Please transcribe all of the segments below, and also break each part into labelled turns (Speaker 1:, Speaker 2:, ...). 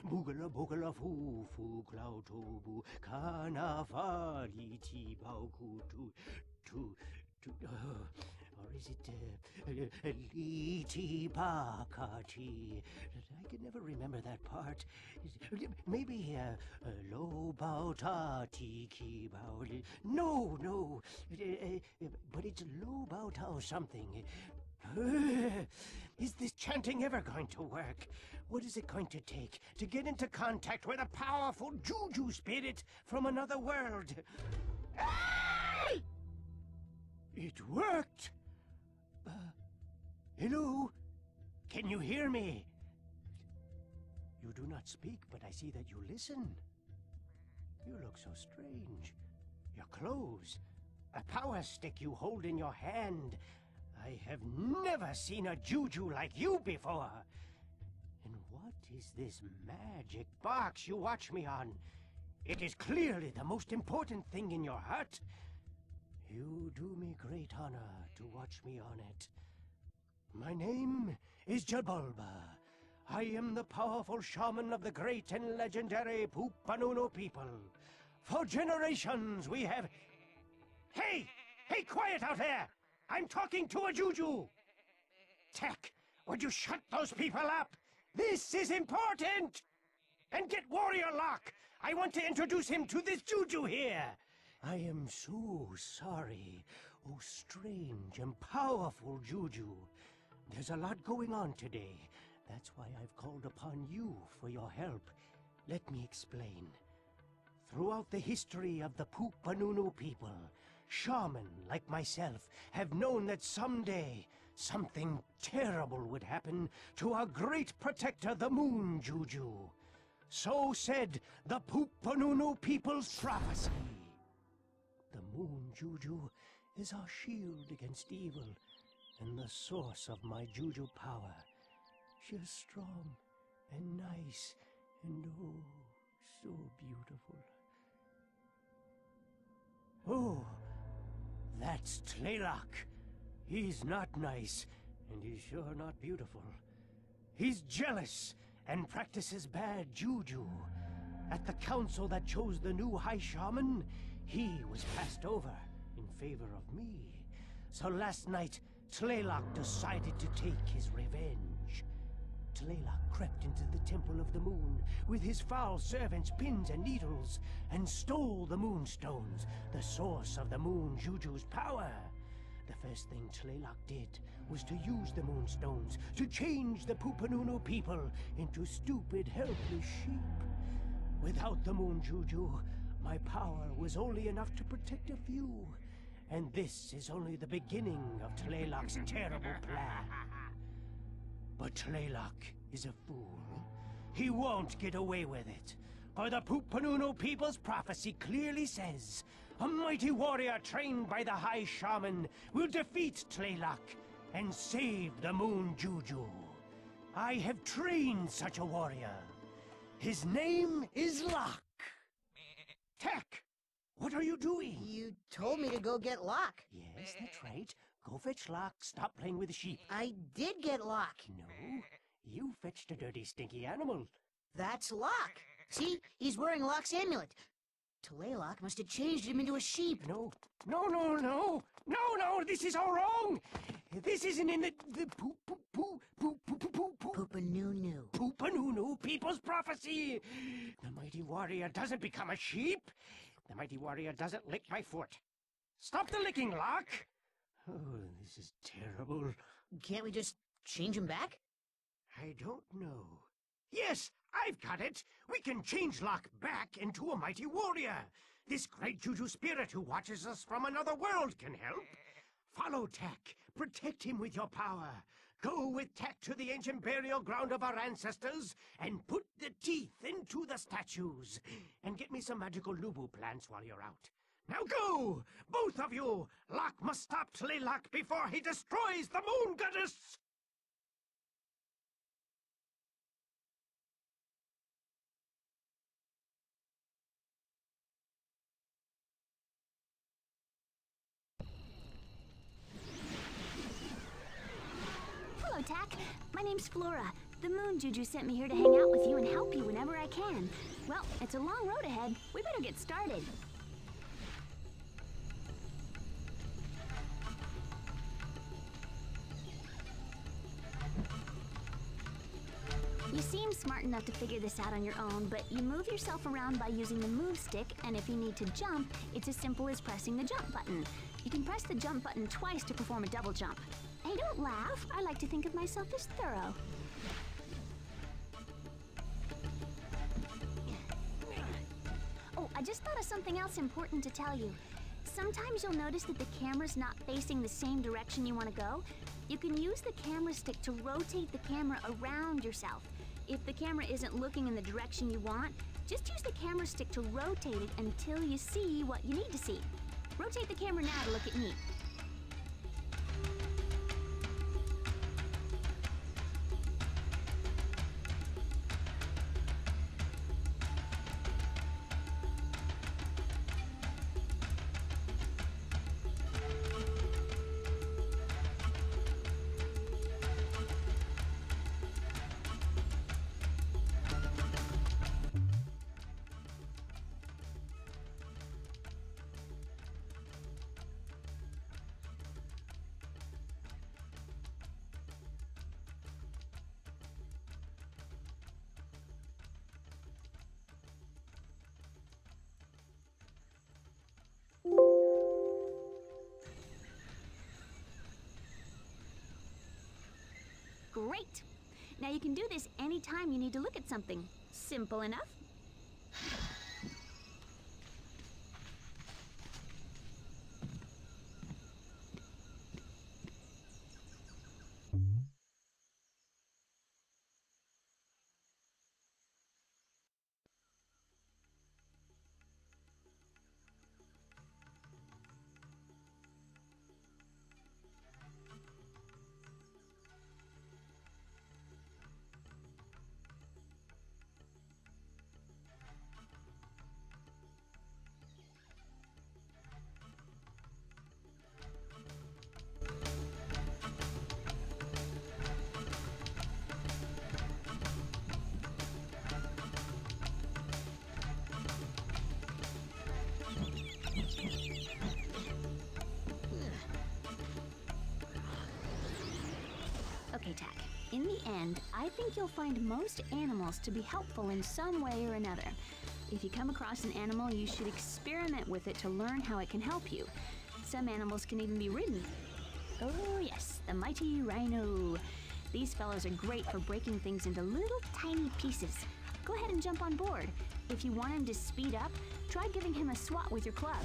Speaker 1: Boogala boogala foo foo cloud tobu kana fali ti bauku to or is it li ti pakati? I can never remember that part. Maybe lo bao ta ti ki bao. No, but it's lo bao tao something. Is this chanting ever going to work? What is it going to take to get into contact with a powerful Juju spirit from another world? It worked! Hello? Can you hear me? You do not speak, but I see that you listen. You look so strange. Your clothes, a power stick you hold in your hand. I have never seen a Juju like you before. And what is this magic box you watch me on? It is clearly the most important thing in your hut. You do me great honor to watch me on it. My name is Jabulba. I am the powerful shaman of the great and legendary Poopanuno people. For generations we have... Hey! Hey, quiet out there! I'm talking to a Juju! Tech, would you shut those people up? This is important! And get Warrior Locke! I want to introduce him to this Juju here! I am so sorry, oh strange and powerful Juju. There's a lot going on today. That's why I've called upon you for your help. Let me explain. Throughout the history of the Poopanunu people, shaman like myself have known that someday something terrible would happen to our great protector, the Moon Juju. So said the Poopanunu people's prophecy. The Moon Juju is our shield against evil and the source of my Juju power. She is strong and nice and oh, so beautiful. Oh, that's Tlaylock. He's not nice, and he's sure not beautiful. He's jealous and practices bad Juju. At the council that chose the new High Shaman, he was passed over in favor of me. So last night, Tlaylock decided to take his revenge. Tlaylock crept into the Temple of the Moon with his foul servants Pins and Needles and stole the Moonstones, the source of the Moon Juju's power. The first thing Tlaylock did was to use the Moonstones to change the Poopanunu people into stupid, helpless sheep. Without the Moon Juju, my power was only enough to protect a few. And this is only the beginning of Tlaylock's terrible plan. But Tlaylock is a fool. He won't get away with it. For the Poopanunu people's prophecy clearly says, a mighty warrior trained by the High Shaman will defeat Tlaylock and save the Moon Juju. I have trained such a warrior. His name is Locke. Tech, what are you doing?
Speaker 2: You told me to go get Locke.
Speaker 1: Yes, that's right. Go fetch Locke. Stop playing with the sheep.
Speaker 2: I did get Locke.
Speaker 1: No, you fetched a dirty, stinky animal.
Speaker 2: That's Locke. See, he's wearing Locke's amulet. Tlaylock must have changed him into a sheep.
Speaker 1: No, this is all wrong. This isn't in the
Speaker 2: Poopanunu.
Speaker 1: Poopanunu people's prophecy. The mighty warrior doesn't become a sheep. The mighty warrior doesn't lick my foot. Stop the licking, Locke. Oh, this is terrible.
Speaker 2: Can't we just change him back?
Speaker 1: I don't know. Yes, I've got it. We can change Locke back into a mighty warrior. This great Juju spirit who watches us from another world can help. Follow Tech. Protect him with your power. Go with Tech to the ancient burial ground of our ancestors and put the teeth into the statues. And get me some magical Lubu plants while you're out. Now go! Both of you! Locke must stop Tlaylock before he destroys the Moon Goddess!
Speaker 3: Hello, Tack. My name's Flora. The moon Juju sent me here to hang out with you and help you whenever I can. Well, it's a long road ahead. We better get started. You seem smart enough to figure this out on your own, but you move yourself around by using the move stick, and if you need to jump, it's as simple as pressing the jump button. You can press the jump button twice to perform a double jump. Hey, don't laugh. I like to think of myself as thorough. Oh, I just thought of something else important to tell you. Sometimes you'll notice that the camera's not facing the same direction you want to go. You can use the camera stick to rotate the camera around yourself. If the camera isn't looking in the direction you want, just use the camera stick to rotate it until you see what you need to see. Rotate the camera now to look at me. Great! Now you can do this anytime you need to look at something. Simple enough. Okay, Tack. In the end, I think you'll find most animals to be helpful in some way or another. If you come across an animal, you should experiment with it to learn how it can help you. Some animals can even be ridden. Oh yes, the mighty rhino. These fellows are great for breaking things into little tiny pieces. Go ahead and jump on board. If you want him to speed up, try giving him a swat with your club.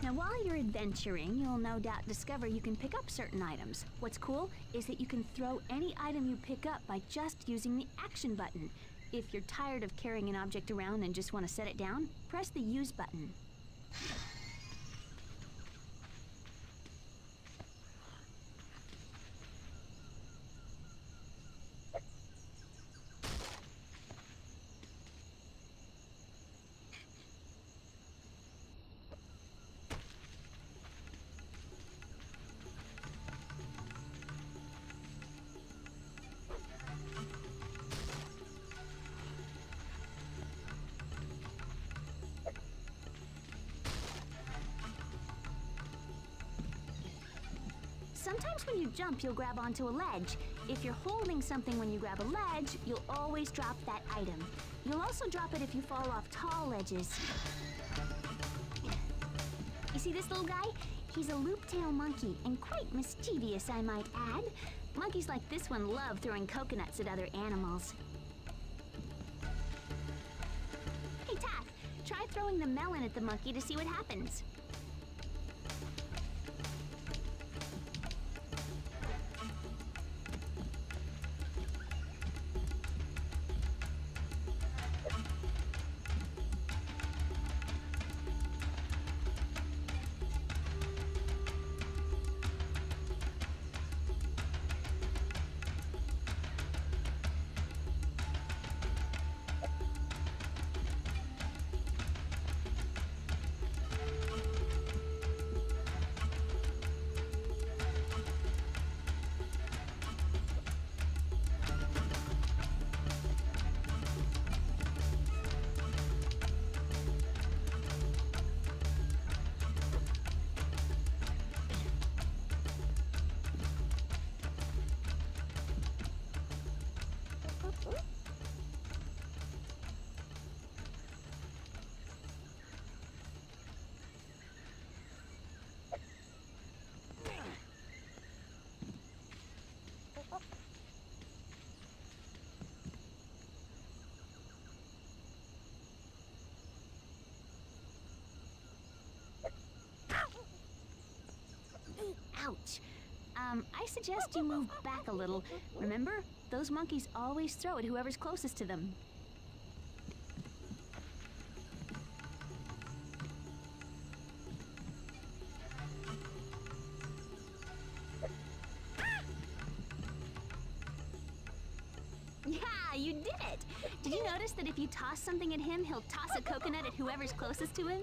Speaker 3: Now, while you're adventuring, you'll no doubt discover you can pick up certain items. What's cool is that you can throw any item you pick up by just using the action button. If you're tired of carrying an object around and just want to set it down, press the use button. Sometimes when you jump, you'll grab onto a ledge. If you're holding something when you grab a ledge, you'll always drop that item. You'll also drop it if you fall off tall ledges. You see this little guy? He's a loop-tail monkey, and quite mischievous, I might add. Monkeys like this one love throwing coconuts at other animals. Hey, Tack, try throwing the melon at the monkey to see what happens. I suggest you move back a little. Remember, those monkeys always throw at whoever's closest to them. Yeah, you did it! Did you notice that if you toss something at him, he'll toss a coconut at whoever's closest to him?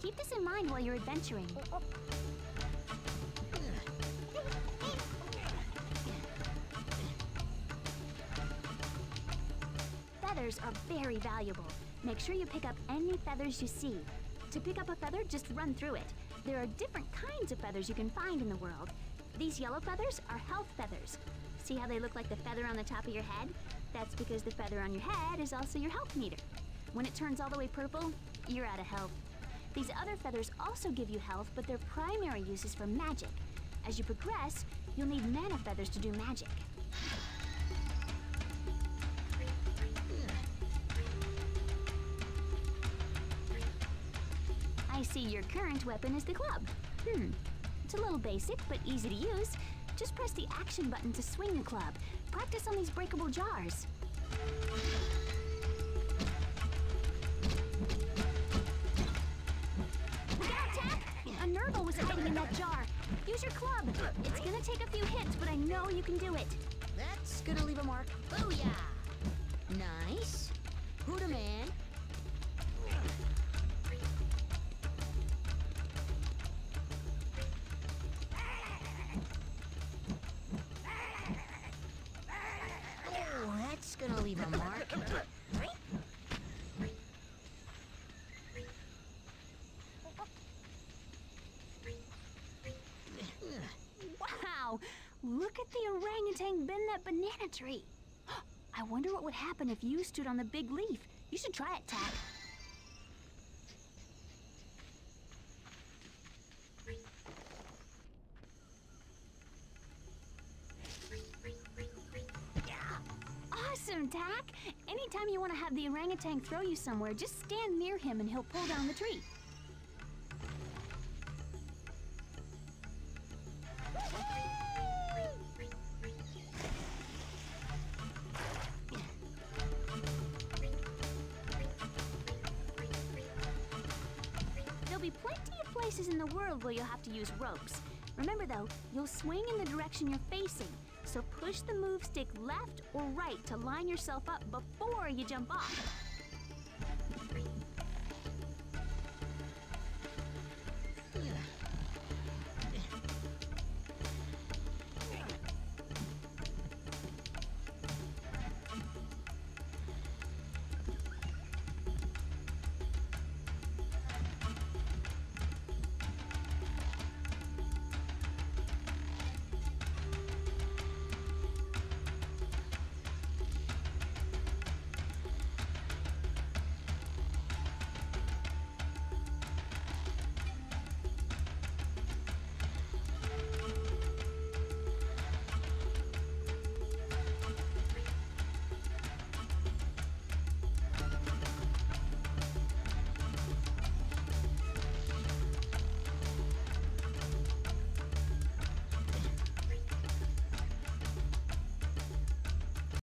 Speaker 3: Keep this in mind while you're adventuring. Feathers are very valuable. Make sure you pick up any feathers you see. To pick up a feather, just run through it. There are different kinds of feathers you can find in the world. These yellow feathers are health feathers. See how they look like the feather on the top of your head? That's because the feather on your head is also your health meter. When it turns all the way purple, you're out of health. These other feathers also give you health, but their primary use is for magic. As you progress, you'll need mana feathers to do magic. I see your current weapon is the club. It's a little basic, but easy to use. Just press the action button to swing the club. Practice on these breakable jars. Look out, Tack! A Nurgle was hiding in that jar. Use your club. It's gonna take a few hits, but I know you can do it.
Speaker 2: That's gonna leave a mark. Booyah! Nice. Huda man. Oh, that's gonna leave a mark.
Speaker 3: Wow! Look at the orangutan bend that banana tree. I wonder what would happen if you stood on the big leaf. You should try it, Tack. Awesome, Tack! Anytime you want to have the orangutan throw you somewhere, just stand near him and he'll pull down the tree. There'll be plenty of places in the world where you'll have to use ropes. Remember though, you'll swing in the direction you're facing, so push the move stick left or right to line yourself up before you jump off.